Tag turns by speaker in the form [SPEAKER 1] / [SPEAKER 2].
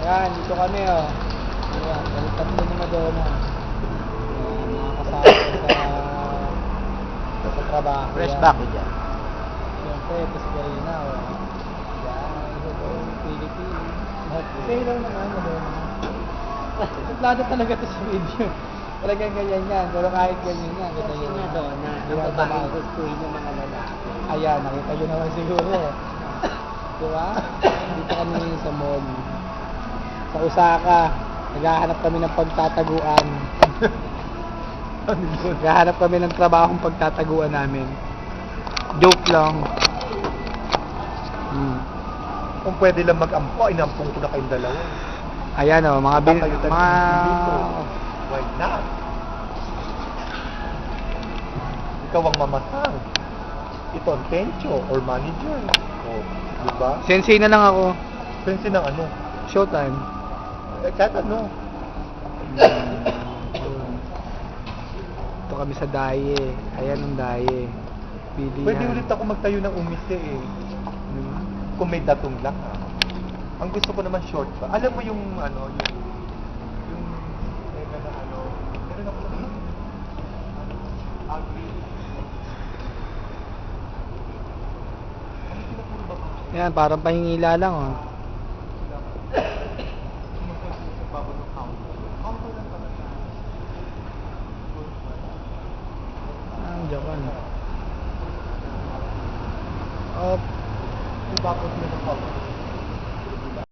[SPEAKER 1] Ayan, dito kami oh. Ayan, balik tatlo ni Madonna. Ayan, mga kasama ko sa trabaho.
[SPEAKER 2] Press
[SPEAKER 1] Yan.
[SPEAKER 2] back ko dyan.
[SPEAKER 1] Siyempre, ito si Karina oh. Yan, ito po yung Philippines. Say lang naman, Madonna. Suplado talaga ito sa video. Talagang ganyan yan, pero kahit ganyan yan.
[SPEAKER 3] Kasi
[SPEAKER 1] Ganyan
[SPEAKER 3] nga doon, na ang babaeng gustuhin ng mga lalaki.
[SPEAKER 1] Ayan, nakita nyo naman siguro. Diba? Dito kami ngayon sa mall. Sa Osaka, naghahanap kami ng pagtataguan. Naghahanap kami ng trabahong pagtataguan namin. Joke lang.
[SPEAKER 2] Kung pwede lang mag-ampo, inampong ko na kayong dalawa.
[SPEAKER 1] Ayan o, mga
[SPEAKER 2] Why not? Ikaw ang mamasang. Ito ang tencho or manager. O, diba?
[SPEAKER 1] Sensei na lang ako.
[SPEAKER 2] Pensi ng ano?
[SPEAKER 1] Showtime.
[SPEAKER 2] Kahit ano.
[SPEAKER 1] Ito kami sa Daye. Ayan ang Daye. Bilihan.
[SPEAKER 2] Pwede ulit ako magtayo ng umise eh.
[SPEAKER 1] Diba?
[SPEAKER 2] Kung may datong lang ha. Ang gusto ko naman short pa. Alam mo yung ano, yung teka na ano, meron ako lang ugly. Ano pinapuro ba ba?
[SPEAKER 1] Ayan, parang pahingila lang oh. Japan.
[SPEAKER 2] Yung bakot mo ng cover.